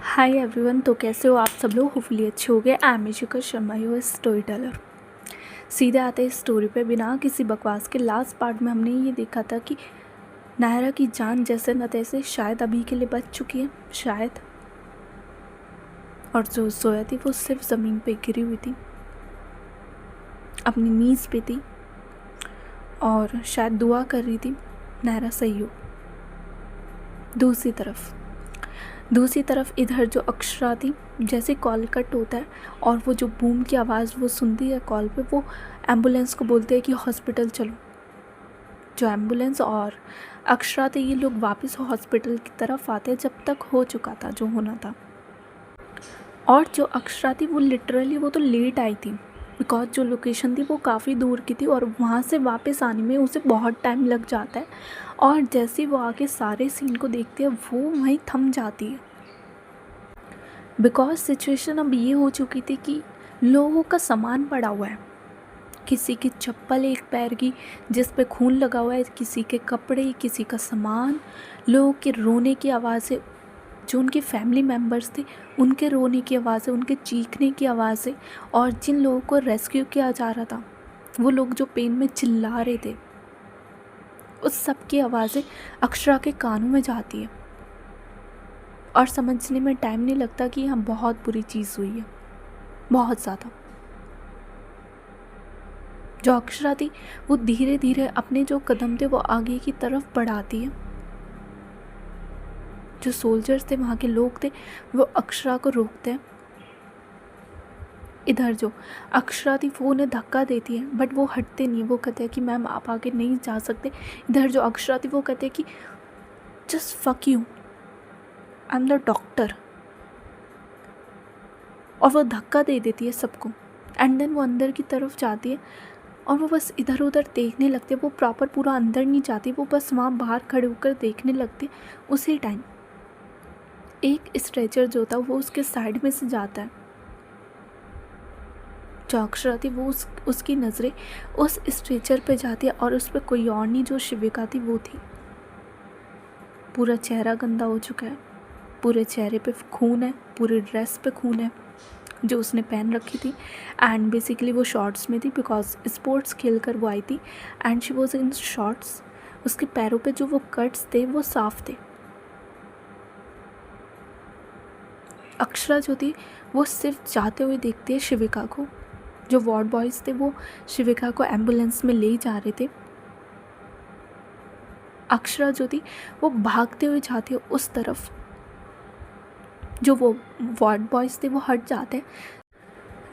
Hi everyone. तो कैसे हो आप सब लोग? होपफुली अच्छे हो गए। I am Ishika Sharma, your story teller. सीधे आते हैं स्टोरी पे बिना किसी बकवास के। लास्ट पार्ट में हमने ये देखा था कि नायरा की जान जैसे न तैसे शायद अभी के लिए बच चुकी है, शायद। और जो सोया थी वो सिर्फ ज़मीन पे गिरी हुई थी, अपनी नीज़ पे थी और शायद दुआ कर रही थी नायरा सही हो। दूसरी तरफ इधर जो अक्षरा थी, जैसे कॉल कट होता है और वो जो बूम की आवाज़ वो सुनती है कॉल पे, वो एम्बुलेंस को बोलते हैं कि हॉस्पिटल चलो। जो एम्बुलेंस और अक्षरा थे, ये लोग वापस हॉस्पिटल की तरफ आते हैं जब तक हो चुका था जो होना था। और जो अक्षरा थी वो लिटरली वो तो लेट आई थी, बिकॉज जो लोकेशन थी वो काफ़ी दूर की थी और वहाँ से वापस आने में उसे बहुत टाइम लग जाता है। और जैसे ही वो आके सारे सीन को देखती है वो वहीं थम जाती है, बिकॉज सिचुएशन अब ये हो चुकी थी कि लोगों का सामान पड़ा हुआ है। किसी की चप्पल एक पैर की जिस पे खून लगा हुआ है, किसी के कपड़े, किसी का सामान। लोगों के रोने की आवाज़ें, जो उनके फैमिली मेम्बर्स थे उनके रोने की आवाज़ें, उनके चीखने की आवाज़ें। और जिन लोगों को रेस्क्यू किया जा रहा था, वो लोग जो पेन में चिल्ला रहे थे, उस सब की आवाज़ें अक्षरा के कानों में जाती है और समझने में टाइम नहीं लगता कि यहाँ बहुत बुरी चीज़ हुई है, बहुत ज़्यादा। जो अक्षरा थी वो धीरे धीरे अपने जो कदम थे वो आगे की तरफ बढ़ाती है। जो सोल्जर्स थे, वहाँ के लोग थे, वो अक्षरा को रोकते हैं। इधर जो अक्षरा थी वो उन्हें धक्का देती है, बट वो हटते नहीं। वो कहते हैं कि मैम आप आगे नहीं जा सकते। इधर जो अक्षरा थी वो कहते हैं कि just fuck you, I am the doctor. और वो धक्का दे देती है सबको। एंड देन वो अंदर की तरफ जाती है और वो बस इधर उधर देखने लगती है। वो प्रॉपर पूरा अंदर नहीं जाती, वो बस वहाँ बाहर खड़े होकर देखने लगती है। उसी टाइम एक स्ट्रेचर जो था वो उसके साइड में से जाता है। जो अक्षरा थी वो उसकी नज़रें उस स्ट्रेचर पे जाती है और उस पर कोई और नहीं, जो शिविका थी वो थी। पूरा चेहरा गंदा हो चुका है, पूरे चेहरे पे खून है, पूरे ड्रेस पे खून है जो उसने पहन रखी थी। एंड बेसिकली वो शॉर्ट्स में थी, बिकॉज स्पोर्ट्स खेल कर वो आई थी and she was in shorts. उसके पैरों पे जो वो कट्स थे वो साफ थे। अक्षरा जो थी वो सिर्फ जाते हुए देखती है शिविका को। जो वार्ड बॉयज़ थे वो शिविका को एम्बुलेंस में ले जा रहे थे। अक्षरा जो थी वो भागते हुए जाती है उस तरफ। जो वो वार्ड बॉयज़ थे वो हट जाते हैं।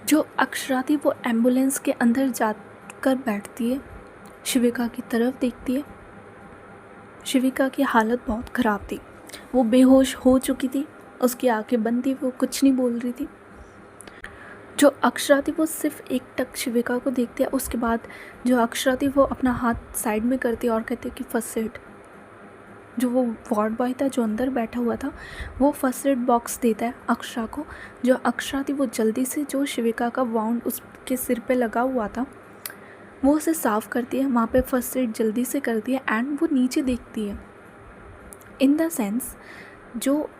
जो अक्षरा थी वो एम्बुलेंस के अंदर जाकर बैठती है, शिविका की तरफ देखती है। शिविका की हालत बहुत ख़राब थी, वो बेहोश हो चुकी थी, उसकी आंखें बंद थी, वो कुछ नहीं बोल रही थी। जो अक्षरा थी वो सिर्फ एक टक शिविका को देखती है। उसके बाद जो अक्षरा थी वो अपना हाथ साइड में करती है और कहती है कि फर्स्ट एड। जो वो वार्ड बॉय था जो अंदर बैठा हुआ था वो फर्स्ट एड बॉक्स देता है अक्षरा को। जो अक्षरा थी वो जल्दी से जो शिविका का वाउंड उसके सिर पे लगा हुआ था वो उसे साफ़ करती है, वहाँ पे फर्स्ट एड जल्दी से करती है एंड वो नीचे देखती है। इन द सेंस जो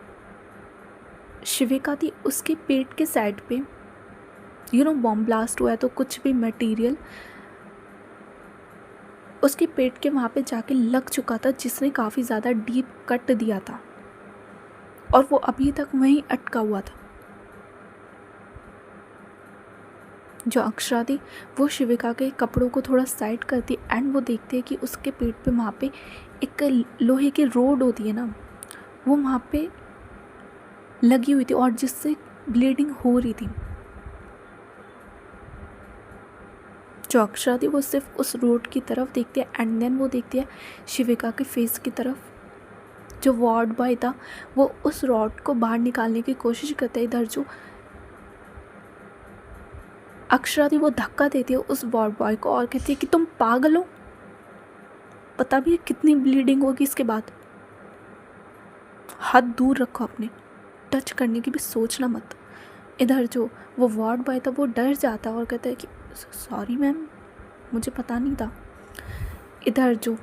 शिविका थी उसके पेट के साइड पे बॉम्ब ब्लास्ट हुआ है, तो कुछ भी मटेरियल उसके पेट के वहाँ पे जाके लग चुका था, जिसने काफ़ी ज़्यादा डीप कट दिया था और वो अभी तक वहीं अटका हुआ था। जो अक्षरा थी वो शिविका के कपड़ों को थोड़ा साइड करती एंड वो देखती है कि उसके पेट पे वहाँ पे एक लोहे की रोड होती है ना, वो वहाँ पे लगी हुई थी और जिससे ब्लीडिंग हो रही थी। जो अक्षरा थी वो सिर्फ उस रोड की तरफ देखती है एंड देन वो देखती है शिविका के फेस की तरफ। जो वार्ड बॉय था वो उस रॉड को बाहर निकालने की कोशिश करता है। इधर जो अक्षरा थी वो धक्का देती है उस वार्ड बॉय को और कहती है कि तुम पागल हो, पता भी है कितनी ब्लीडिंग होगी इसके बाद, हाथ दूर रखो अपने, टच करने की भी सोचना मत। इधर जो वो वार्ड बॉय था वो डर जाता है और कहता है कि सॉरी मैम, मुझे पता नहीं था। इधर जो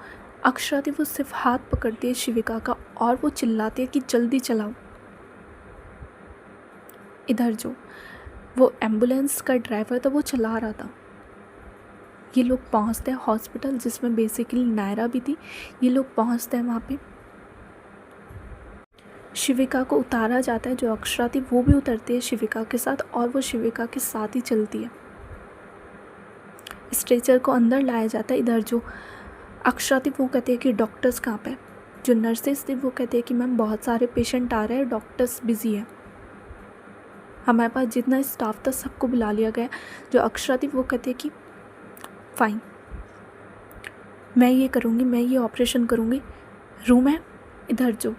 अक्षरा थी वो सिर्फ हाथ पकड़ती है शिविका का और वो चिल्लाती है कि जल्दी चलाओ। इधर जो वो एम्बुलेंस का ड्राइवर था वो चला रहा था। ये लोग पहुंचते हैं हॉस्पिटल जिसमें बेसिकली नायरा भी थी। ये लोग पहुंचते हैं वहाँ पे, शिविका को उतारा जाता है। जो अक्षरा थी वो भी उतरती है शिविका के साथ और वो शिविका के साथ ही चलती है। स्ट्रेचर को अंदर लाया जाता है। इधर जो अक्षरा थी वो कहती है कि डॉक्टर्स कहाँ पे। जो नर्सेस थी वो कहती है कि मैम बहुत सारे पेशेंट आ रहे हैं, डॉक्टर्स बिजी है, हमारे पास जितना स्टाफ था सबको बुला लिया गया। जो अक्षरा थी वो कहती है कि फाइन, मैं ये करूँगी, मैं ये ऑपरेशन करूँगी, रूम है। इधर जो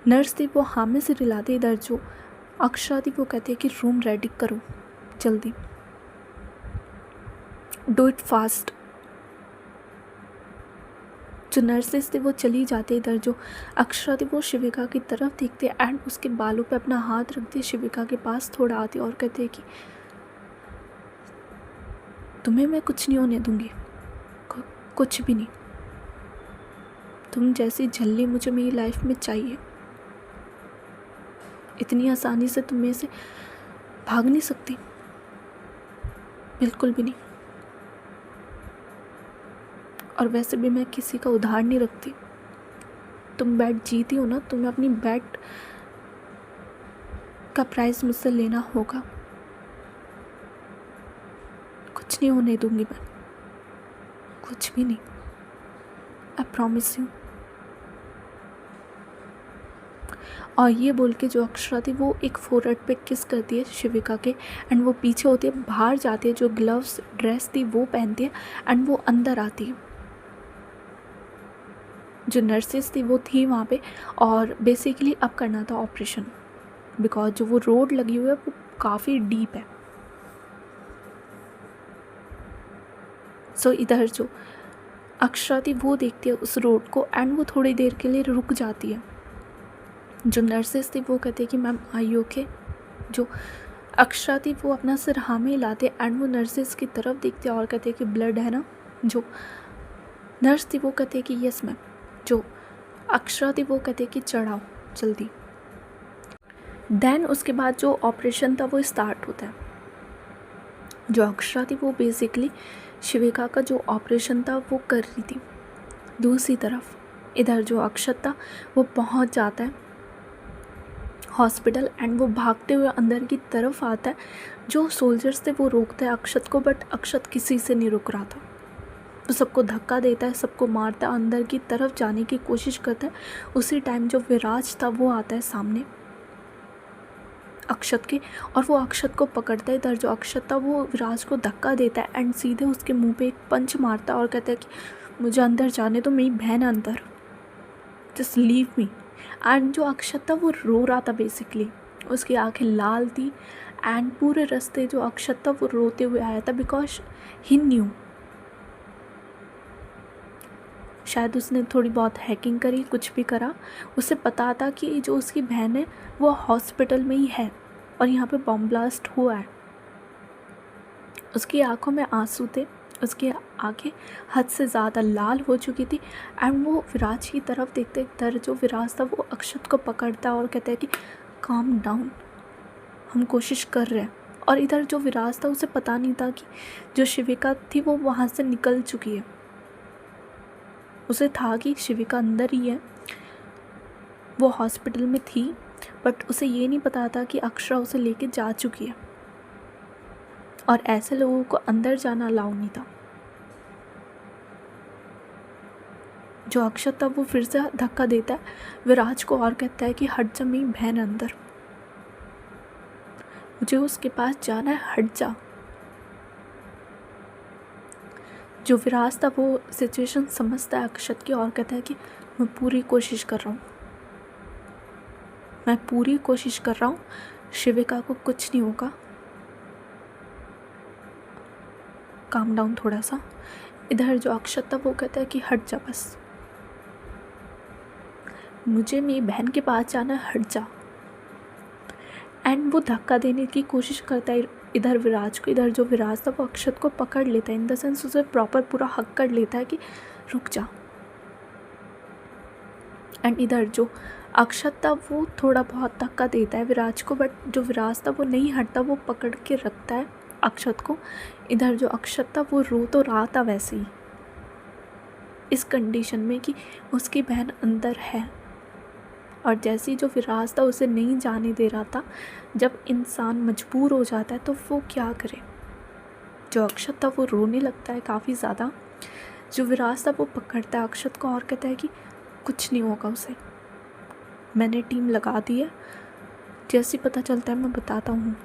नर्स थी वो हाँ में से हिलाती। इधर जो अक्षरा थी वो कहती है कि रूम रेडी करो जल्दी, डू इट फास्ट। जो नर्सेस थे वो चली जाती। इधर जो अक्षरा थी वो शिविका की तरफ देखती है एंड उसके बालों पे अपना हाथ रखती है, शिविका के पास थोड़ा आती है और कहती है कि तुम्हें मैं कुछ नहीं होने दूंगी, कुछ भी नहीं। तुम जैसी झल्ली मुझे मेरी लाइफ में चाहिए। इतनी आसानी से तुम मेरे से भाग नहीं सकती, बिल्कुल भी नहीं। और वैसे भी मैं किसी का उधार नहीं रखती। तुम बैट जीती हो ना, तुम्हें अपनी बैट का प्राइस मुझसे लेना होगा। कुछ नहीं होने दूंगी मैं, कुछ भी नहीं, आई प्रॉमिस यू। और ये बोल के जो अक्षरा थी वो एक फोरहेड पे किस करती है शिविका के एंड वो पीछे होती है, बाहर जाती है। जो ग्लव्स ड्रेस थी वो पहनती है एंड वो अंदर आती है। जो नर्सेस थी वो थी वहाँ पे और बेसिकली अब करना था ऑपरेशन, बिकॉज जो वो रोड लगी हुई है वो काफ़ी डीप है। सो इधर जो अक्षरा थी वो देखती है उस रोड को एंड वो थोड़ी देर के लिए रुक जाती है। जो नर्सेस थी वो कहती है कि मैम आई ओके। जो अक्षरा थी वो अपना सिर हाँ में हिलाते एंड वो नर्सेस की तरफ देखती है और कहती है कि ब्लड है ना। जो नर्स थी वो कहती है कि यस मैम। जो अक्षरा थी वो कहती है कि चढ़ाओ जल्दी। देन उसके बाद जो ऑपरेशन था वो स्टार्ट होता है। जो अक्षरा थी वो बेसिकली शिविका का जो ऑपरेशन था वो कर रही थी। दूसरी तरफ इधर जो अक्षत था वो पहुंच जाता है हॉस्पिटल एंड वो भागते हुए अंदर की तरफ आता है। जो सोल्जर्स थे वो रोकते हैं अक्षत को, बट अक्षत किसी से नहीं रुक रहा था। वो सबको धक्का देता है, सबको मारता है, अंदर की तरफ जाने की कोशिश करता है। उसी टाइम जो विराज था वो आता है सामने अक्षत के और वो अक्षत को पकड़ता है। इधर जो अक्षत था वो विराज को धक्का देता है एंड सीधे उसके मुंह पे एक पंच मारता है और कहता है कि मुझे अंदर जाने दो, मेरी बहन अंदर, जस्ट लीव मी। एंड जो अक्षत था वो रो रहा था बेसिकली, उसकी आंखें लाल थी एंड पूरे रास्ते जो अक्षत था वो रोते हुए आया था बिकॉज ही न्यू। शायद उसने थोड़ी बहुत हैकिंग करी, कुछ भी करा, उसे पता था कि जो उसकी बहन है वो हॉस्पिटल में ही है और यहाँ पे बॉम्ब ब्लास्ट हुआ है। उसकी आंखों में आंसू थे, उसकी आंखें हद से ज़्यादा लाल हो चुकी थी एंड वो विराज की तरफ देखते इधर जो विराज था वो अक्षत को पकड़ता है और कहता है कि काम डाउन, हम कोशिश कर रहे हैं। और इधर जो विराज था उसे पता नहीं था कि जो शिविका थी वो वहाँ से निकल चुकी है। उसे था कि शिविका अंदर ही है, वो हॉस्पिटल में थी, बट उसे ये नहीं पता था कि अक्षरा उसे लेके जा चुकी है और ऐसे लोगों को अंदर जाना अलाउ नहीं था। जो अक्षत था वो फिर से धक्का देता है विराज को और कहता है कि हट जा मेरी बहन अंदर, मुझे उसके पास जाना है, हट जा। जो विराज था वो सिचुएशन समझता है अक्षत की और कहता है कि मैं पूरी कोशिश कर रहा हूँ, मैं पूरी कोशिश कर रहा हूँ, शिविका को कुछ नहीं होगा, काम डाउन थोड़ा सा। इधर जो अक्षत था वो कहता है कि हट जा बस, मुझे मेरी बहन के पास जाना है, हट जा। एंड वो धक्का देने की कोशिश करता है इधर विराज को। इधर जो विराज था वो अक्षत को पकड़ लेता है, इन द सेंस उसे प्रॉपर पूरा हक कर लेता है कि रुक जा। एंड इधर जो अक्षत था वो थोड़ा बहुत धक्का देता है विराज को, बट जो विराज था वो नहीं हटता, वो पकड़ के रखता है अक्षत को। इधर जो अक्षत था वो रो तो रहा था वैसे ही, इस कंडीशन में कि उसकी बहन अंदर है, और जैसे ही जो विराज था उसे नहीं जाने दे रहा था। जब इंसान मजबूर हो जाता है तो वो क्या करे। जो अक्षत था वो रोने लगता है काफ़ी ज़्यादा। जो विराज था वो पकड़ता है अक्षत को और कहता है कि कुछ नहीं होगा उसे, मैंने टीम लगा दी है, जैसे पता चलता है मैं बताता हूँ।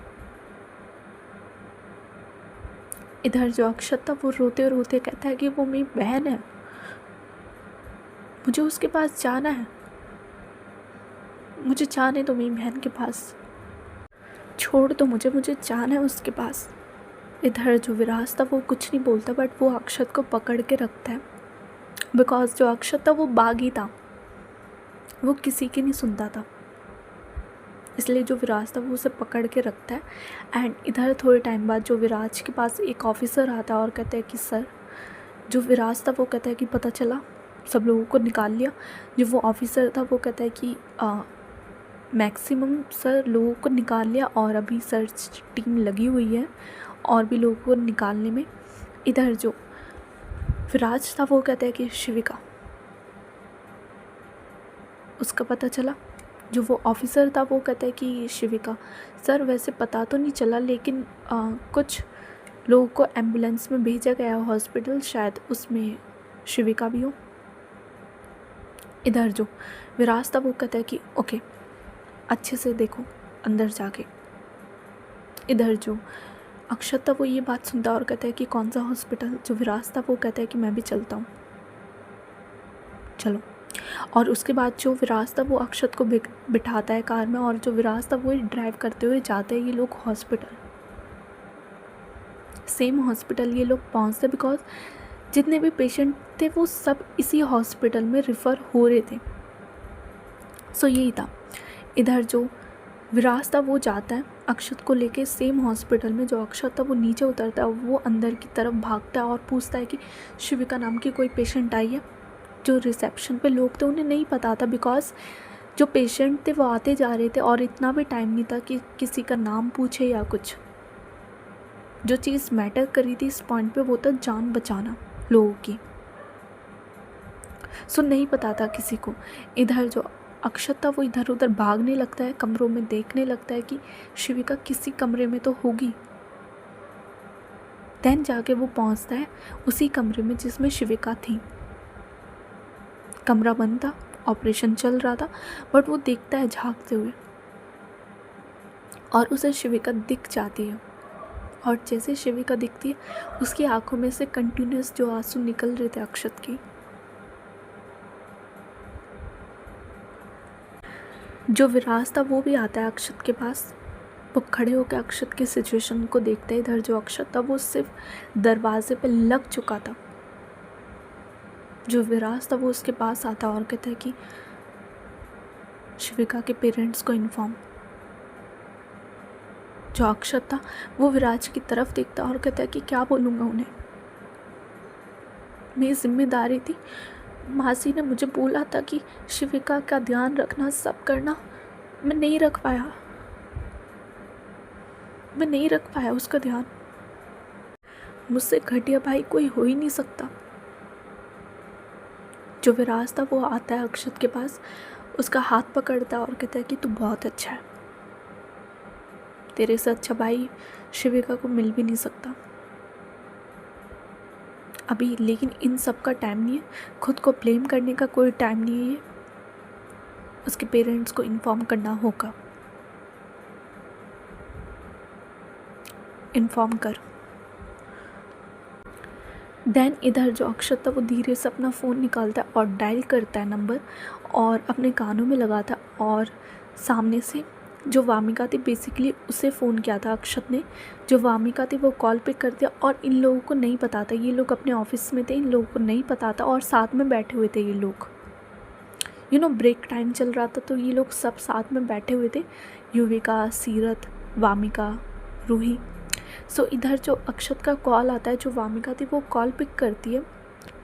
इधर जो अक्षत था वो रोते रोते कहता है कि वो मेरी बहन है, मुझे उसके पास जाना है, मुझे जाने दो मेरी बहन के पास, छोड़ दो मुझे जाना है उसके पास। इधर जो विराज था वो कुछ नहीं बोलता, बट वो अक्षत को पकड़ के रखता है, बिकॉज जो अक्षत था वो बागी था, वो किसी की नहीं सुनता था, इसलिए जो विराज था वो उसे पकड़ के रखता है। एंड इधर थोड़े टाइम बाद जो विराज के पास एक ऑफिसर आता है और कहता है कि सर, जो विराज था वो कहता है कि पता चला, सब लोगों को निकाल लिया। जो वो ऑफिसर था वो कहता है कि मैक्सिमम सर लोगों को निकाल लिया, और अभी सर्च टीम लगी हुई है और भी लोगों को निकालने में। इधर जो विराज था वो कहता है कि शिविका, उसका पता चला। जो वो ऑफिसर था वो कहता है कि शिविका सर, वैसे पता तो नहीं चला, लेकिन कुछ लोगों को एम्बुलेंस में भेजा गया हॉस्पिटल, शायद उसमें शिविका भी हो। इधर जो विराज था वो कहता है कि ओके, अच्छे से देखो अंदर जाके। इधर जो अक्षत था वो ये बात सुनता है और कहता है कि कौन सा हॉस्पिटल। जो विराज था वो कहता है कि मैं भी चलता हूँ, चलो। और उसके बाद जो विराज था वो अक्षत को बिठाता है कार में, और जो विराज था वो ड्राइव करते हुए जाते हैं ये लोग हॉस्पिटल। सेम हॉस्पिटल ये लोग पहुँचते, बिकॉज जितने भी पेशेंट थे वो सब इसी हॉस्पिटल में रेफ़र हो रहे थे। सो यही था। इधर जो विराज था वो जाता है अक्षत को लेके सेम हॉस्पिटल में। जो अक्षत था वो नीचे उतरता है, वो अंदर की तरफ भागता है और पूछता है कि शिविका नाम की कोई पेशेंट आई है। जो रिसेप्शन पे लोग थे उन्हें नहीं पता था, बिकॉज जो पेशेंट थे वो आते जा रहे थे और इतना भी टाइम नहीं था कि किसी का नाम पूछे या कुछ। जो चीज़ मैटर करी थी इस पॉइंट पे वो था जान बचाना लोगों की। सो नहीं पता था किसी को। इधर जो अक्षत था वो इधर उधर भागने लगता है, कमरों में देखने लगता है कि शिविका किसी कमरे में तो होगी। देन जाके वो पहुंचता है उसी कमरे में जिसमें शिविका थी। कमरा बंद था, ऑपरेशन चल रहा था, बट वो देखता है झांकते हुए और उसे शिविका दिख जाती है। और जैसे शिविका दिखती है उसकी आंखों में से कंटिन्यूस जो आंसू निकल रहे थे अक्षत की। जो विराज था वो भी आता है अक्षत के पास। वो खड़े होकर अक्षत की सिचुएशन को देखते हैं। इधर जो अक्षत था वो सिर्फ दरवाजे पे लग चुका था। जो विराज था वो उसके पास आता और कहता है कि शिविका के पेरेंट्स को इन्फॉर्म। जो अक्षत था वो विराज की तरफ देखता और कहता है कि क्या बोलूँगा उन्हें, मेरी जिम्मेदारी थी, मासी ने मुझे बोला था कि शिविका का ध्यान रखना, सब करना, मैं नहीं रख पाया उसका ध्यान। मुझसे घटिया भाई कोई हो ही नहीं सकता। जो विराज था वो आता है अक्षत के पास, उसका हाथ पकड़ता है और कहता है कि तू बहुत अच्छा है, तेरे से अच्छा भाई शिविका को मिल भी नहीं सकता अभी। लेकिन इन सब का टाइम नहीं है, खुद को ब्लेम करने का कोई टाइम नहीं है, उसके पेरेंट्स को इन्फॉर्म करना होगा, इन्फॉर्म कर। देन इधर जो अक्षत था वो धीरे से अपना फ़ोन निकालता है और डायल करता है नंबर और अपने कानों में लगाता है। और सामने से जो वामिका थी, बेसिकली उसे फ़ोन किया था अक्षत ने। जो वामिका थी वो कॉल पिक कर दिया और इन लोगों को नहीं पता था, ये लोग अपने ऑफिस में थे, इन लोगों को नहीं पता था और साथ में बैठे हुए थे ये लोग। ब्रेक टाइम चल रहा था तो ये लोग सब साथ में बैठे हुए थे, युविका, सीरत, वामिका, रूही। सो इधर जो अक्षत का कॉल आता है, जो वामिका थी वो कॉल पिक करती है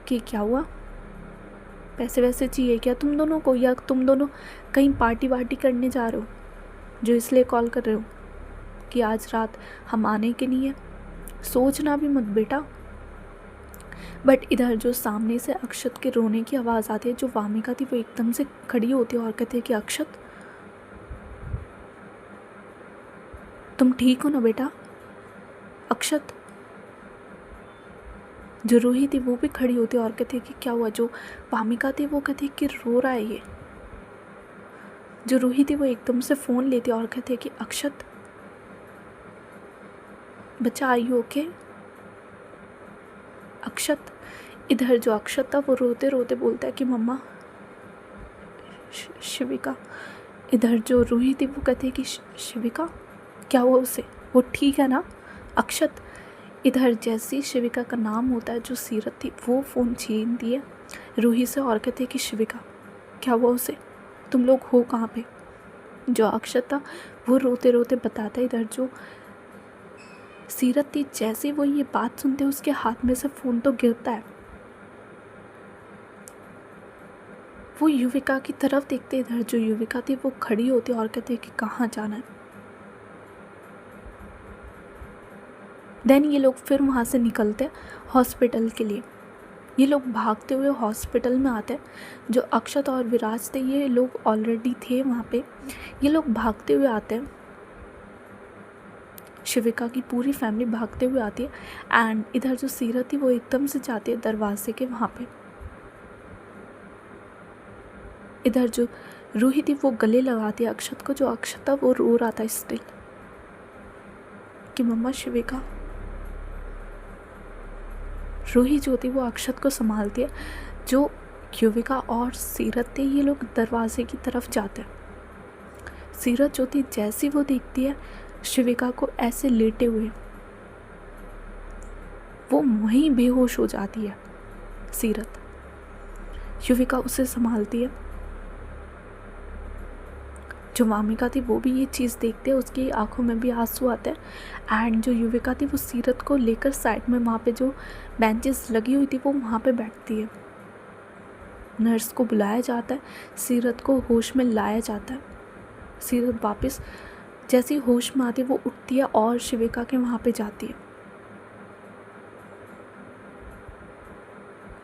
कि क्या हुआ। पैसे वैसे चाहिए क्या तुम दोनों को, या तुम दोनों कहीं पार्टी वार्टी करने जा रहे हो जो इसलिए कॉल कर रहे हो कि आज रात हम आने के नहीं है? सोचना भी मत बेटा। बट इधर जो सामने से अक्षत के रोने की आवाज़ आती है, जो वामिका थी वो एकदम से खड़ी होती है और कहती है कि अक्षत तुम ठीक हो ना बेटा? अक्षत। जो रूही थी वो भी खड़ी होती है और कहती है कि क्या हुआ? जो वामिका थी वो कहती है कि रो रहा है ये। जो रूही थी वो एकदम से फ़ोन लेती है और कहती है कि अक्षत बच्चा, आई हो ओके? अक्षत। इधर जो अक्षत था वो रोते रोते बोलता है कि मम्मा शिविका। इधर जो रूही थी वो कहती है कि शिविका क्या हुआ उसे? वो ठीक है ना? अक्षत। इधर जैसी शिविका का नाम होता है, जो सीरत थी वो फ़ोन छीनती है रूही से और कहती है कि शिविका क्या हुआ उसे? तुम लोग हो कहाँ पे? जो अक्षत था वो रोते रोते बताता है। इधर जो सीरत थी जैसे वो ये बात सुनते हैं उसके हाथ में से फ़ोन तो गिरता है। वो युविका की तरफ देखते, इधर जो युविका थी वो खड़ी होती है और कहती है कि कहाँ जाना है। देन ये लोग फिर वहाँ से निकलते हॉस्पिटल के लिए। ये लोग भागते हुए हॉस्पिटल में आते हैं। जो अक्षत और विराज थे ये लोग ऑलरेडी थे वहाँ पे। ये लोग भागते हुए आते हैं, शिविका की पूरी फैमिली भागते हुए आती है। एंड इधर जो सीरत थी वो एकदम से जाती है दरवाजे के वहाँ पे। इधर जो रूही थी वो गले लगाती है अक्षत को। जो अक्षत था वो रो रहा था स्टिल कि मम्मा शिविका। रूही जो थी वो अक्षत को संभालती है। जो युविका और सीरत थे ये लोग दरवाजे की तरफ जाते हैं। सीरत जो थी जैसी वो देखती है शिविका को ऐसे लेटे हुए, वो वहीं बेहोश हो जाती है सीरत। युविका उसे संभालती है। जो वामिका थी वो भी ये चीज़ देखते हैं, उसकी आंखों में भी आंसू आते हैं। एंड जो युविका थी वो सीरत को लेकर साइड में वहाँ पे जो बेंचेस लगी हुई थी वो वहाँ पे बैठती है। नर्स को बुलाया जाता है, सीरत को होश में लाया जाता है। सीरत वापस जैसी होश में आती है वो उठती है और शिविका के वहाँ पे जाती है।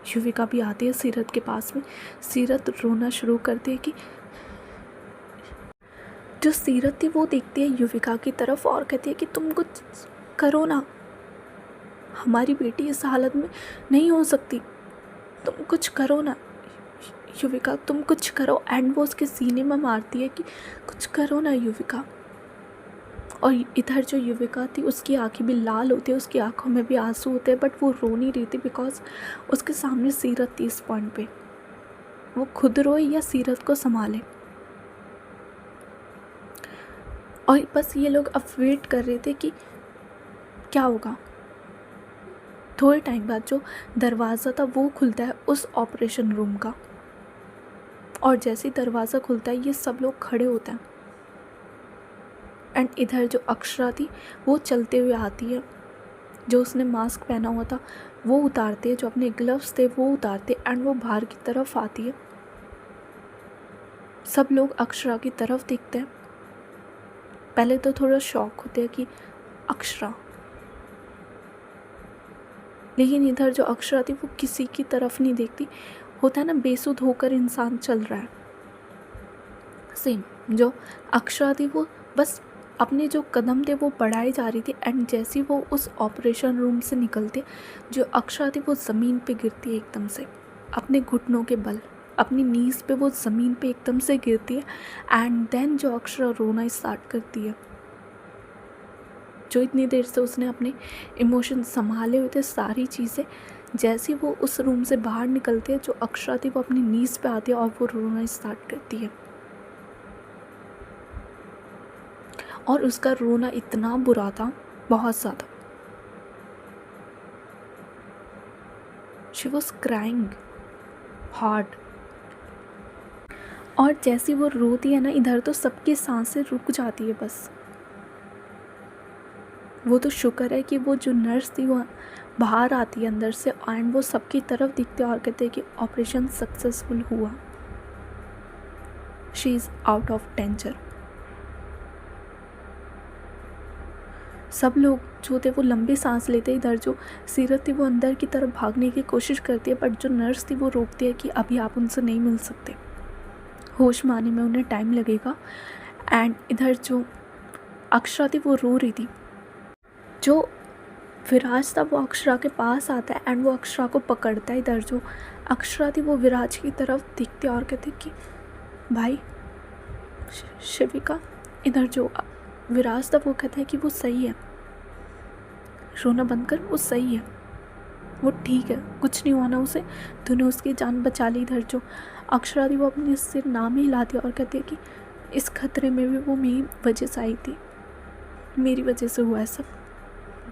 युविका भी आती है सीरत के पास में। सीरत रोना शुरू करती है कि जो सीरत थी वो देखती है युविका की तरफ और कहती है कि तुम कुछ करो ना, हमारी बेटी इस हालत में नहीं हो सकती, तुम कुछ करो ना युविका, तुम कुछ करो। एंड वो उसके सीने में मारती है कि कुछ करो ना युविका। और इधर जो युविका थी उसकी आंखें भी लाल होती है, उसकी आंखों में भी आंसू होते हैं, बट वो रो नहीं रही थी बिकॉज उसके सामने सीरत थी। इस पॉइंट पे वो खुद रोए या सीरत को संभाले। और बस ये लोग अब वेट कर रहे थे कि क्या होगा। थोड़े टाइम बाद जो दरवाज़ा था वो खुलता है उस ऑपरेशन रूम का। और जैसे ही दरवाज़ा खुलता है ये सब लोग खड़े होते हैं। एंड इधर जो अक्षरा थी वो चलते हुए आती है। जो उसने मास्क पहना हुआ था वो उतारते हैं, जो अपने ग्लव्स थे वो उतारते, एंड वो बाहर की तरफ आती है। सब लोग अक्षरा की तरफ देखते हैं। पहले तो थोड़ा शॉक होते हैं कि अक्षरा, लेकिन इधर जो अक्षरा थी वो किसी की तरफ नहीं देखती। होता है ना बेसुध होकर इंसान चल रहा है, सेम जो अक्षरा थी वो बस अपने जो कदम थे वो बढ़ाई जा रही थी। एंड जैसे वो उस ऑपरेशन रूम से निकलते, जो अक्षरा थी वो ज़मीन पे गिरती है एकदम से, अपने घुटनों के बल, अपनी नीज़ पे वो ज़मीन पे एकदम से गिरती है। एंड देन जो अक्षरा रोना स्टार्ट करती है। जो इतनी देर से उसने अपने इमोशंस संभाले हुए थे सारी चीज़ें, जैसे वो उस रूम से बाहर निकलते हैं, जो अक्षरा थी वो अपनी नीज़ पे आती है और वो रोना स्टार्ट करती है। और उसका रोना इतना बुरा था, बहुत ज़्यादा। She was crying hard. और जैसी वो रोती है ना, इधर तो सबकी सांसें रुक जाती है बस। वो तो शुक्र है कि वो जो नर्स थी वो बाहर आती है अंदर से एंड वो सबकी तरफ दिखते हैं और कहते हैं कि ऑपरेशन सक्सेसफुल हुआ, she is out of danger. सब लोग जो थे वो लंबी सांस लेते, इधर जो सीरत थी वो अंदर की तरफ भागने की कोशिश करती है, बट जो नर्स थी वो रोकती है कि अभी आप उनसे नहीं मिल सकते, होश में आने में उन्हें टाइम लगेगा। एंड इधर जो अक्षरा थी वो रो रही थी। जो विराज था वो अक्षरा के पास आता है एंड वो अक्षरा को पकड़ता है। इधर जो अक्षरा थी वो विराज की तरफ दिखती है और कहती कि भाई शिविका। इधर जो विराज था वो कहता है कि वो सही है, रोना बंद कर, वो सही है, वो ठीक है, कुछ नहीं हुआ ना उसे, तूने उसकी जान बचा ली। इधर जो अक्षरा थी वो अपने सिर नाम ही हिलाती है और कहती है कि इस खतरे में भी वो मेरी वजह से आई थी, मेरी वजह से हुआ है सब।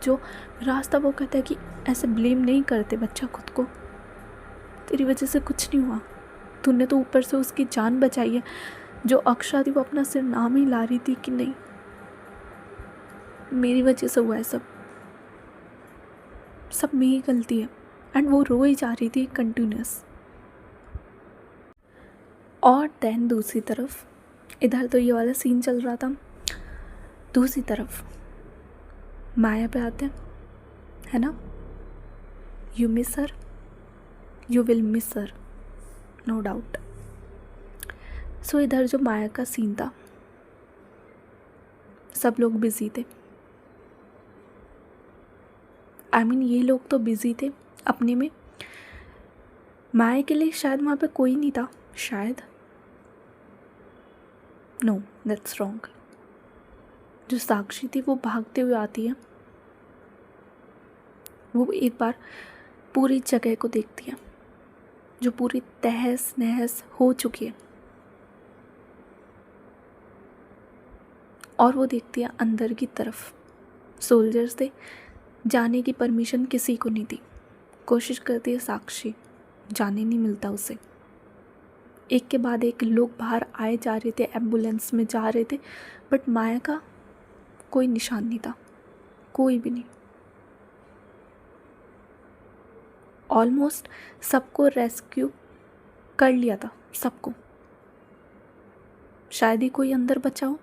जो विराज था वो कहता है कि ऐसे ब्लेम नहीं करते बच्चा खुद को, तेरी वजह से कुछ नहीं हुआ, तूने तो ऊपर से उसकी जान बचाई है। जो अक्षरा थी वो अपना सिर नाम ही ला रही थी कि नहीं, मेरी वजह से हुआ है सब मेरी गलती है। एंड वो रो ही जा रही थी कंटिन्यूस। और देन दूसरी तरफ, इधर तो ये वाला सीन चल रहा था, दूसरी तरफ माया पे आते हैं, है ना। You miss her, you will miss her, no doubt. So इधर जो माया का सीन था, सब लोग बिजी थे। आई मीन ये लोग तो बिजी थे अपने में, माया के लिए शायद वहाँ पे कोई नहीं था, शायद, नो दैट्स रॉन्ग। जो साक्षी थी वो भागते हुए आती है, वो एक बार पूरी जगह को देखती है जो पूरी तहस नहस हो चुकी है, और वो देखती है अंदर की तरफ। सोल्जर्स थे, जाने की परमिशन किसी को नहीं दी, कोशिश करती है साक्षी, जाने नहीं मिलता उसे। एक के बाद एक लोग बाहर आए जा रहे थे, एम्बुलेंस में जा रहे थे, बट माया का कोई निशान नहीं था, कोई भी नहीं। ऑलमोस्ट सबको रेस्क्यू कर लिया था, सबको, शायद ही कोई अंदर बचा हो,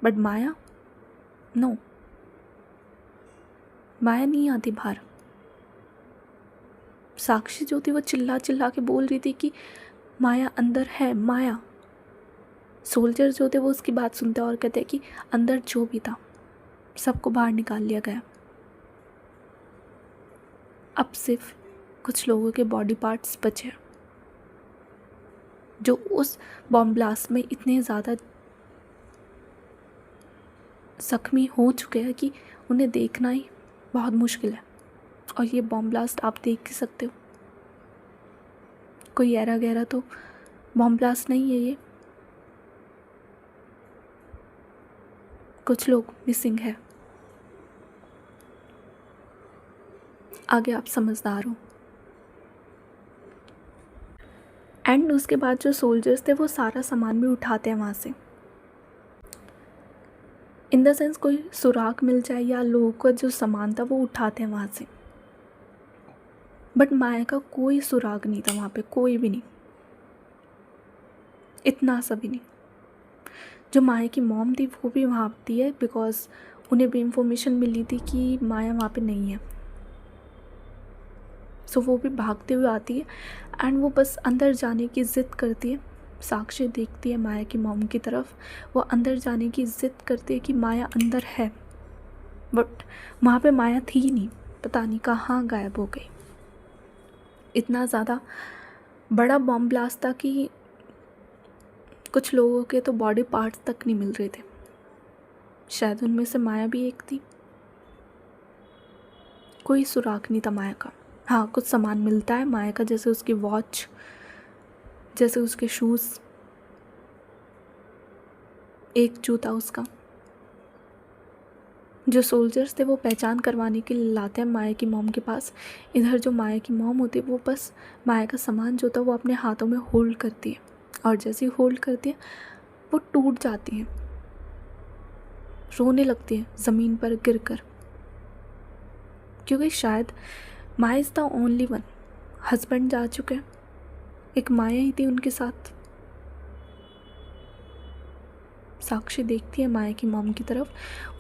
बट माया, नो, माया नहीं आती बाहर। साक्षी जो थी वो चिल्ला चिल्ला के बोल रही थी कि माया अंदर है, माया। सोल्जर जो थे वो उसकी बात सुनते और कहते कि अंदर जो भी था सबको बाहर निकाल लिया गया, अब सिर्फ कुछ लोगों के बॉडी पार्ट्स बचे हैं जो उस बॉम्ब ब्लास्ट में इतने ज़्यादा जख्मी हो चुके हैं कि उन्हें देखना ही बहुत मुश्किल है। और ये बॉम्ब ब्लास्ट आप देख ही सकते हो, कोई ऐरा गहरा तो बॉम्ब ब्लास्ट नहीं है ये, कुछ लोग मिसिंग है। आगे आप समझदार हो। एंड उसके बाद जो सोल्जर्स थे वो सारा सामान भी उठाते हैं वहाँ से, इन द सेंस कोई सुराग मिल जाए या लोगों का जो सामान था वो उठाते हैं वहाँ से। बट माया का कोई सुराग नहीं था वहाँ पे, कोई भी नहीं, इतना सा भी नहीं। जो माया की मॉम थी वो भी वहाँ आती है, बिकॉज उन्हें भी इंफॉर्मेशन मिली थी कि माया वहाँ पे नहीं है। सो वो भी भागते हुए आती है एंड वो बस अंदर जाने की ज़िद करती है। साक्षी देखती है माया की मॉम की तरफ, वो अंदर जाने की ज़िद करती है कि माया अंदर है, बट वहाँ पे माया थी ही नहीं, पता नहीं कहाँ गायब हो गई। इतना ज़्यादा बड़ा बॉम्ब ब्लास्ट था कि कुछ लोगों के तो बॉडी पार्ट्स तक नहीं मिल रहे थे, शायद उनमें से माया भी एक थी। कोई सुराग नहीं था माया का। हाँ, कुछ सामान मिलता है माया का, जैसे उसकी वॉच, जैसे उसके शूज़, एक जूता उसका। जो सोल्जर्स थे वो पहचान करवाने के लिए लाते हैं माया की मॉम के पास। इधर जो माया की मॉम होती है वो बस माया का सामान जो था वो अपने हाथों में होल्ड करती है, और जैसे ही होल्ड करती है वो टूट जाती है, रोने लगती है ज़मीन पर गिरकर। क्योंकि शायद Maya is the only one. Husband जा चुके हैं, एक माया ही थी उनके साथ। साक्षी देखती है माया की मॉम की तरफ,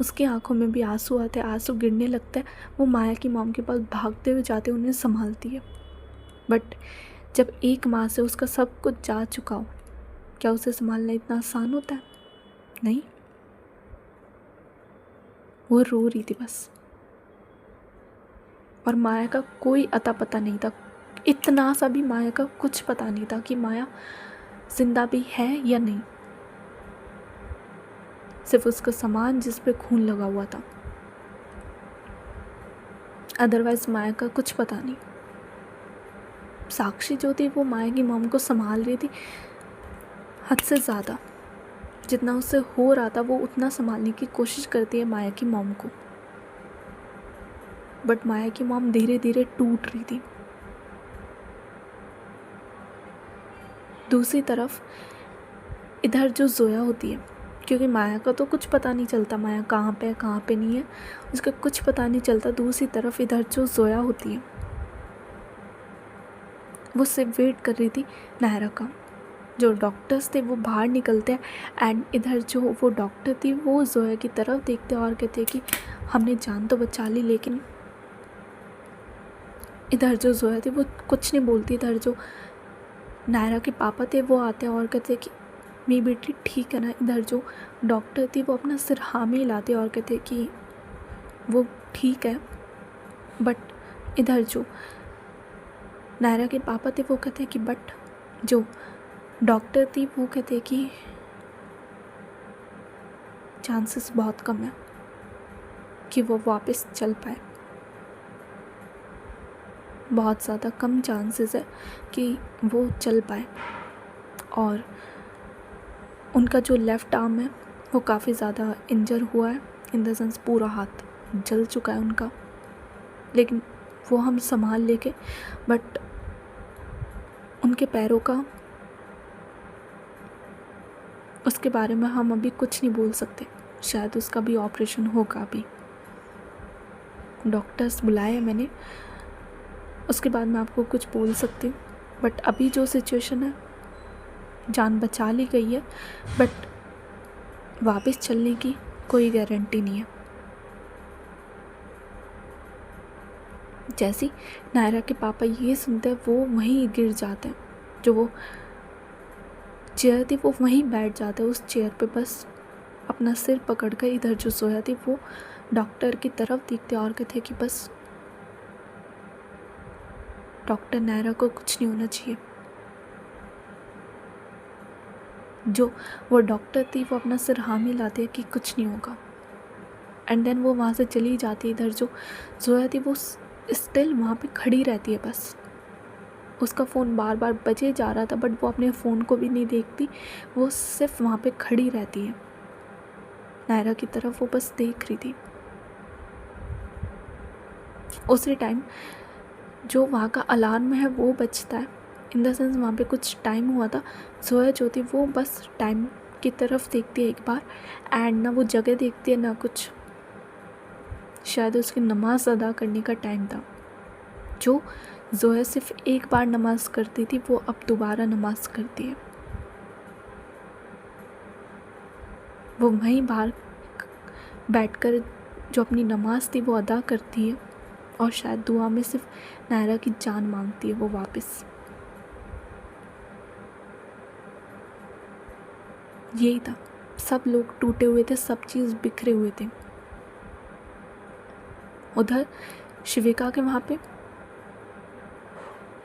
उसकी आंखों में भी आंसू आते हैं, आंसू गिरने लगते हैं। वो माया की मॉम के पास भागते हुए जाते उन्हें संभालती है। बट जब एक माँ से उसका सब कुछ जा चुका हो, क्या उसे संभालना इतना आसान होता है? नहीं। वो रो रही थी बस, और माया का कोई अता पता नहीं था। इतना सा भी माया का कुछ पता नहीं था कि माया जिंदा भी है या नहीं। सिर्फ उसका सामान जिस पे खून लगा हुआ था, अदरवाइज माया का कुछ पता नहीं। साक्षी जो थी वो माया की मॉम को संभाल रही थी, हद से ज़्यादा। जितना उससे हो रहा था वो उतना संभालने की कोशिश करती है माया की मॉम को। बट माया की मॉम धीरे धीरे टूट रही थी। दूसरी तरफ इधर जो जोया होती है, क्योंकि माया का तो कुछ पता नहीं चलता, माया कहाँ पे है कहाँ पे नहीं है, उसका कुछ पता नहीं चलता। दूसरी तरफ इधर जो जोया होती है वो सिर्फ वेट कर रही थी नायरा का। जो डॉक्टर्स थे वो बाहर निकलते हैं एंड इधर जो वो डॉक्टर थी वो जोया की तरफ देखते और कहते कि हमने जान तो बचा ली, लेकिन इधर जो जोया थी वो कुछ नहीं बोलती। इधर जो नायरा के पापा थे वो आते हैं और कहते कि मेरी बेटी ठीक है ना। इधर जो डॉक्टर थी वो अपना सिर हाँ में हिलाते और कहते कि वो ठीक है। बट इधर जो नायरा के पापा थे वो कहते कि बट जो डॉक्टर थी वो कहते कि चांसेस बहुत कम है कि वो वापस चल पाए। बहुत ज़्यादा कम चांसेस है कि वो चल पाए। और उनका जो लेफ़्ट आर्म है वो काफ़ी ज़्यादा इंजर हुआ है, इन द सेंस पूरा हाथ जल चुका है उनका। लेकिन वो हम संभाल लेके, बट उनके पैरों का, उसके बारे में हम अभी कुछ नहीं बोल सकते। शायद उसका भी ऑपरेशन होगा अभी। डॉक्टर्स बुलाए हैं मैंने, उसके बाद मैं आपको कुछ बोल सकती हूँ। बट अभी जो सिचुएशन है, जान बचा ली गई है, बट वापस चलने की कोई गारंटी नहीं है। जैसे नायरा के पापा ये सुनते हैं वो वहीं गिर जाते हैं। जो वो चेयर थी वो वहीं बैठ जाते हैं, उस चेयर पे बस अपना सिर पकड़ कर। इधर जो सोया थी वो डॉक्टर की तरफ देखते और कहते कि बस डॉक्टर, नायरा को कुछ नहीं होना चाहिए। जो वो डॉक्टर थी वो अपना सिर हाँ में लाती है कि कुछ नहीं होगा, एंड देन वो वहाँ से चली जाती है। इधर जो जोया थी वो स्टिल वहाँ पे खड़ी रहती है। बस उसका फ़ोन बार बार बजे जा रहा था, बट वो अपने फ़ोन को भी नहीं देखती, वो सिर्फ वहाँ पे खड़ी रहती है। नायरा की तरफ वो बस देख रही थी। उसी टाइम जो वहाँ का अलार्म है वो बजता है, इन द सेंस वहाँ पे कुछ टाइम हुआ था। जोया जो थी वो बस टाइम की तरफ देखती है एक बार, एंड ना वो जगह देखती है ना कुछ। शायद उसकी नमाज़ अदा करने का टाइम था। जो जोया सिर्फ एक बार नमाज़ करती थी वो अब दोबारा नमाज़ करती है। वो वहीं बाहर बैठकर जो अपनी नमाज़ थी वो अदा करती है, और शायद दुआ में सिर्फ नायरा की जान मांगती है वो वापस। यही था, सब लोग टूटे हुए थे, सब चीज़ बिखरे हुए थे। उधर शिविका के वहाँ पे,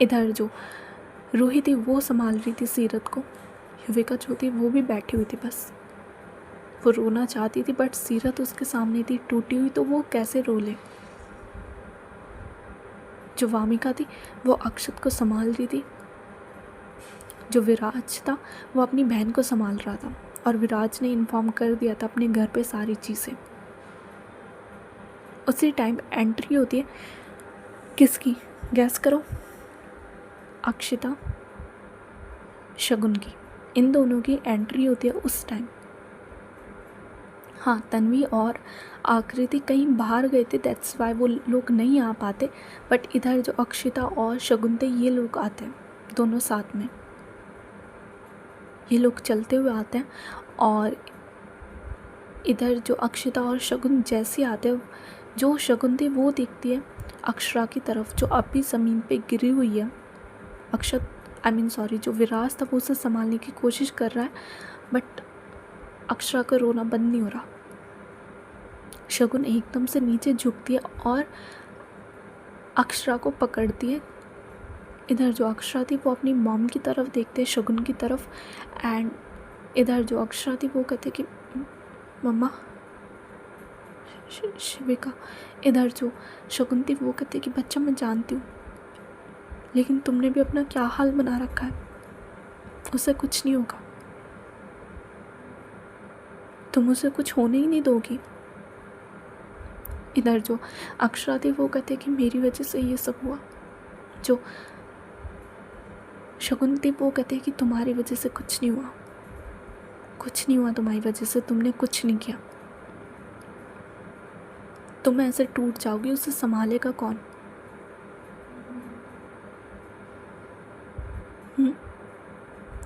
इधर जो रूही थी वो संभाल रही थी सीरत को। शिविका जो थी वो भी बैठी हुई थी, बस वो रोना चाहती थी, बट सीरत उसके सामने थी टूटी हुई, तो वो कैसे रो ले। जो वामिका थी वो अक्षत को संभाल रही थी। जो विराज था वो अपनी बहन को संभाल रहा था, और विराज ने इन्फॉर्म कर दिया था अपने घर पे सारी चीज़ें। उसी टाइम एंट्री होती है किसकी, गैस करो? अक्षिता, शगुन की। इन दोनों की एंट्री होती है उस टाइम। हाँ, तन्वी और आकृति कहीं बाहर गए थे, दैट्स वाई वो लोग नहीं आ पाते। बट इधर जो अक्षिता और शगुन थे ये लोग आते हैं दोनों साथ में। ये लोग चलते हुए आते हैं और इधर जो अक्षिता और शगुन जैसे आते हैं, जो शगुन थी वो देखती है अक्षरा की तरफ जो अभी ज़मीन पे गिरी हुई है। जो विराज था वो उसे संभालने की कोशिश कर रहा है, बट अक्षरा का रोना बंद नहीं हो रहा। शगुन एकदम से नीचे झुकती है और अक्षरा को पकड़ती है। इधर जो अक्षरा थी वो अपनी मॉम की तरफ देखते हैं, शगुन की तरफ, एंड इधर जो अक्षरा थी वो कहते कि मम्मा, शिविका। इधर जो शगुन थी वो कहते कि बच्चा मैं जानती हूँ, लेकिन तुमने भी अपना क्या हाल बना रखा है, उसे कुछ नहीं होगा, तुम उसे कुछ होने ही नहीं दोगी। इधर जो अक्षरा थी वो कहते कि मेरी वजह से ये सब हुआ। जो शगुन थी वो कहते कि तुम्हारी वजह से कुछ नहीं हुआ, कुछ नहीं हुआ तुम्हारी वजह से, तुमने कुछ नहीं किया। तुम ऐसे टूट जाओगी, उसे संभालेगा कौन?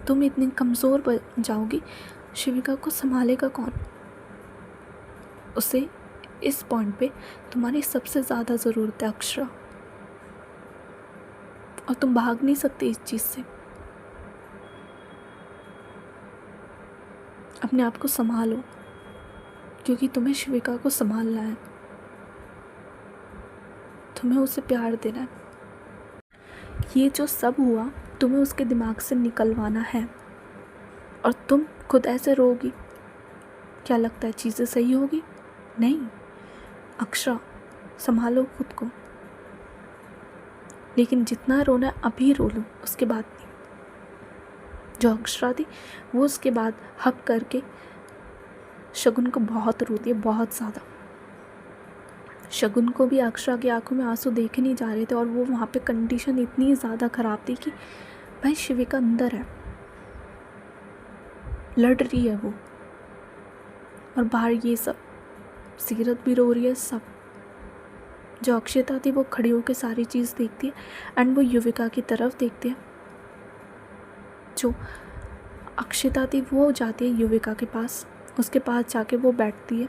तुम इतनी कमज़ोर बन जाओगी, शिविका को संभालेगा कौन? उसे इस पॉइंट पे तुम्हारी सबसे ज़्यादा ज़रूरत है अक्षरा, और तुम भाग नहीं सकती इस चीज़ से। अपने आप को संभालो, क्योंकि तुम्हें शिविका को संभालना है, तुम्हें उसे प्यार देना है। ये जो सब हुआ तुम्हें उसके दिमाग से निकलवाना है, और तुम खुद ऐसे रोगी, क्या लगता है चीज़ें सही होगी? नहीं अक्षरा, संभालो खुद को। लेकिन जितना रोना है अभी रो लो, उसके बाद नहीं। जो अक्षरा थी वो उसके बाद हक करके शगुन को बहुत रोती है, बहुत ज़्यादा। शगुन को भी अक्षरा की आंखों में आंसू देखे नहीं जा रहे थे, और वो वहाँ पे कंडीशन इतनी ज़्यादा ख़राब थी कि भाई शिविका अंदर है, लड़ रही है वो, और बाहर ये सब, सीरत भी रो रही है, सब। जो अक्षिता थी वो खड़ी होकर सारी चीज़ देखती है, एंड वो युविका की तरफ देखती है। जो अक्षिता थी वो जाती है युविका के पास, उसके पास जाके वो बैठती है,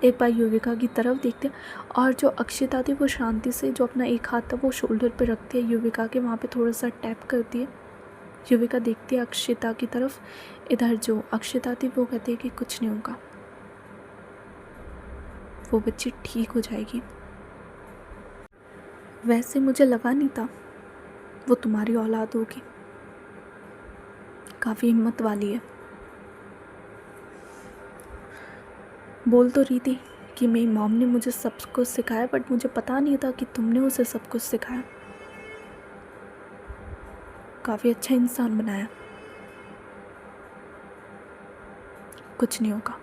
एक बार युविका की तरफ देखते हैं, और जो अक्षिता थी वो शांति से जो अपना एक हाथ था वो शोल्डर पे रखती है युविका के, वहाँ पे थोड़ा सा टैप करती है। युविका देखती है अक्षिता की तरफ। इधर जो अक्षिता थी वो कहती है कि कुछ नहीं होगा, वो बच्ची ठीक हो जाएगी। वैसे मुझे लगा नहीं था वो तुम्हारी औलाद होगी, काफ़ी हिम्मत वाली है। बोल तो रही थी कि मेरी मॉम ने मुझे सब कुछ सिखाया, बट मुझे पता नहीं था कि तुमने उसे सब कुछ सिखाया। काफ़ी अच्छा इंसान बनाया। कुछ नहीं होगा,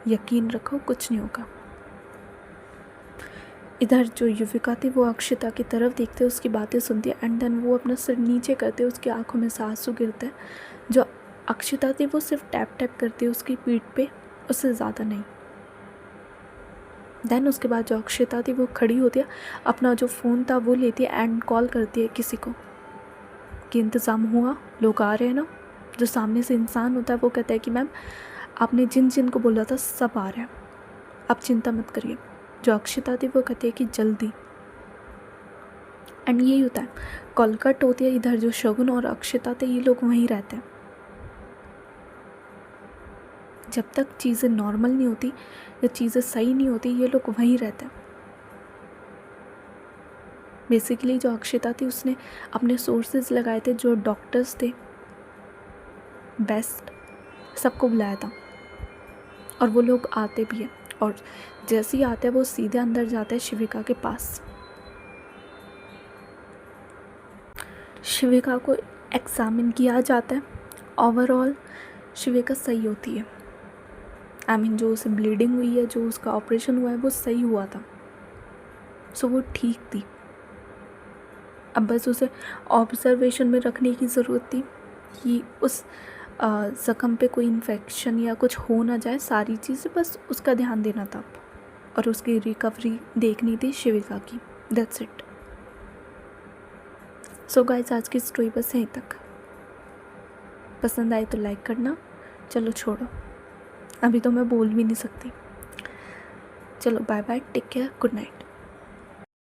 यकीन रखो, कुछ नहीं होगा। इधर जो युविका थी वो अक्षिता की तरफ देखते, उसकी बातें सुनती है, एंड देन वो अपना सिर नीचे करते, उसकी आंखों में से आंसू गिरते हैं। जो अक्षिता थी वो सिर्फ टैप टैप करती है उसकी पीठ पे, उससे ज़्यादा नहीं। देन उसके बाद जो अक्षिता थी वो खड़ी होती है, अपना जो फ़ोन था वो लेती है एंड कॉल करती है किसी को कि इंतज़ाम हुआ, लोग आ रहे हैं ना। जो सामने से इंसान होता है वो कहता है कि मैम आपने जिन जिन को बोला था सब आ रहे हैं, आप चिंता मत करिए। जो अक्षिता थी वो कहती है कि जल्दी, एंड यही होता है। कॉल कट होती है। इधर जो शगुन और अक्षिता थे ये लोग वहीं रहते हैं। जब तक चीज़ें नॉर्मल नहीं होती या चीज़ें सही नहीं होती ये लोग वहीं रहते हैं। बेसिकली जो अक्षिता थी उसने अपने सोर्सेज लगाए थे, जो डॉक्टर्स थे बेस्ट, सबको बुलाया था, और वो लोग आते भी हैं, और जैसे ही आते हैं वो सीधे अंदर जाते हैं शिविका के पास। शिविका को एग्ज़ामिन किया जाता है। ओवरऑल शिविका सही होती है। जो उसे ब्लीडिंग हुई है, जो उसका ऑपरेशन हुआ है वो सही हुआ था, सो वो ठीक थी। अब बस उसे ऑब्जर्वेशन में रखने की ज़रूरत थी कि उस ज़ख्म पे कोई इन्फेक्शन या कुछ हो ना जाए, सारी चीज़ें बस उसका ध्यान देना था और उसकी रिकवरी देखनी थी शिविका की। That's it. सो गाइस, आज की स्टोरी बस यहीं तक। पसंद आए तो लाइक करना। चलो छोड़ो, अभी तो मैं बोल भी नहीं सकती। चलो bye bye, take care, good night.